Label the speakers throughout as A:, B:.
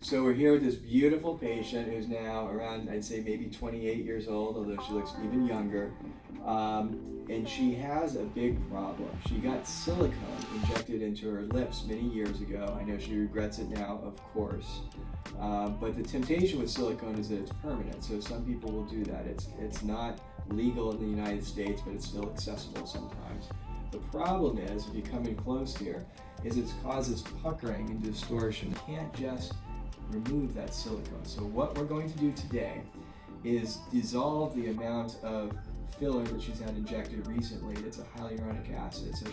A: So we're here with this beautiful patient who's now around, I'd say maybe 28 years old, although she looks even younger. And she has a big problem. She got silicone injected into her lips many years ago. I know she regrets it now, of course. But the temptation with silicone is that it's permanent. So some people will do that. It's not legal in the United States, but it's still accessible sometimes. The problem is, if you come in close here, is it causes puckering and distortion. You can't just remove that silicone. So what we're going to do today is dissolve the amount of filler that she's had injected recently. It's a hyaluronic acid. So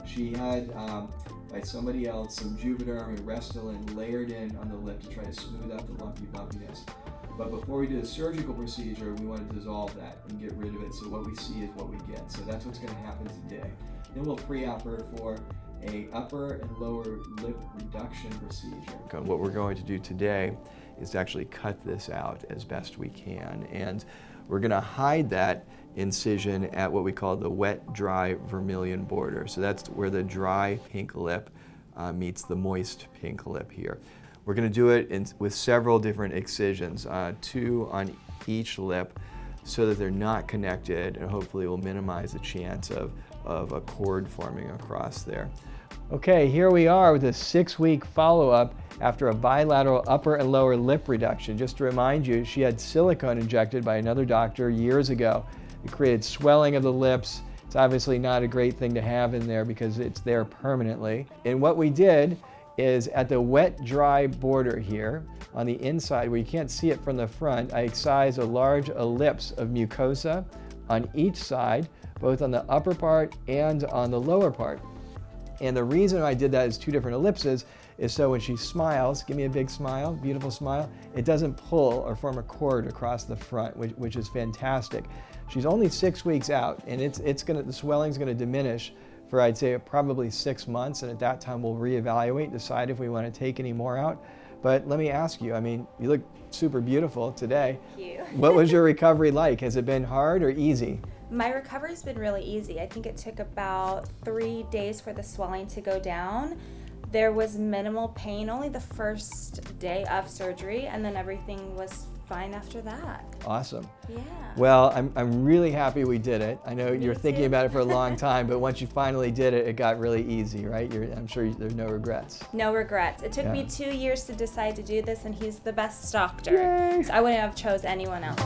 A: she had, by somebody else, some Juvederm and Restylane layered in on the lip to try to smooth out the lumpy bumpiness. But before we do the surgical procedure, we want to dissolve that and get rid of it. So what we see is what we get. So that's what's going to happen today. Then we'll pre-op her for a upper and lower lip reduction procedure. What we're going to do today is actually cut this out as best we can, and we're going to hide that incision at what we call the wet-dry vermilion border. So that's where the dry pink lip meets the moist pink lip here. We're going to do it with several different excisions, 2 on each lip, so that they're not connected, and hopefully will minimize the chance of a cord forming across there. Okay, here we are with a 6-week follow-up after a bilateral upper and lower lip reduction. Just to remind you, she had silicone injected by another doctor years ago. It created swelling of the lips. It's obviously not a great thing to have in there because it's there permanently. And what we did is at the wet-dry border here, on the inside where you can't see it from the front, I excised a large ellipse of mucosa on each side, both on the upper part and on the lower part. And the reason I did that is 2 different ellipses is so when she smiles, give me a big smile, beautiful smile, it doesn't pull or form a cord across the front, which is fantastic. She's only 6 weeks out, and the swelling's gonna diminish for, I'd say, probably 6 months, and at that time we'll reevaluate, decide if we want to take any more out. But let me ask you, I mean, you look super beautiful today.
B: Thank you.
A: What was your recovery like? Has it been hard or easy?
B: My recovery's been really easy. I think it took about 3 days for the swelling to go down. There was minimal pain only the first day of surgery, and then everything was fine after that.
A: Awesome.
B: Yeah.
A: Well, I'm really happy we did it. I know you're thinking
B: too.
A: about it for a long time, but once you finally did it, it got really easy, right? I'm sure there's no regrets.
B: No regrets. It took
A: Yeah.
B: me 2 years to decide to do this, and he's the best doctor.
A: Yay.
B: So I wouldn't have chose anyone else.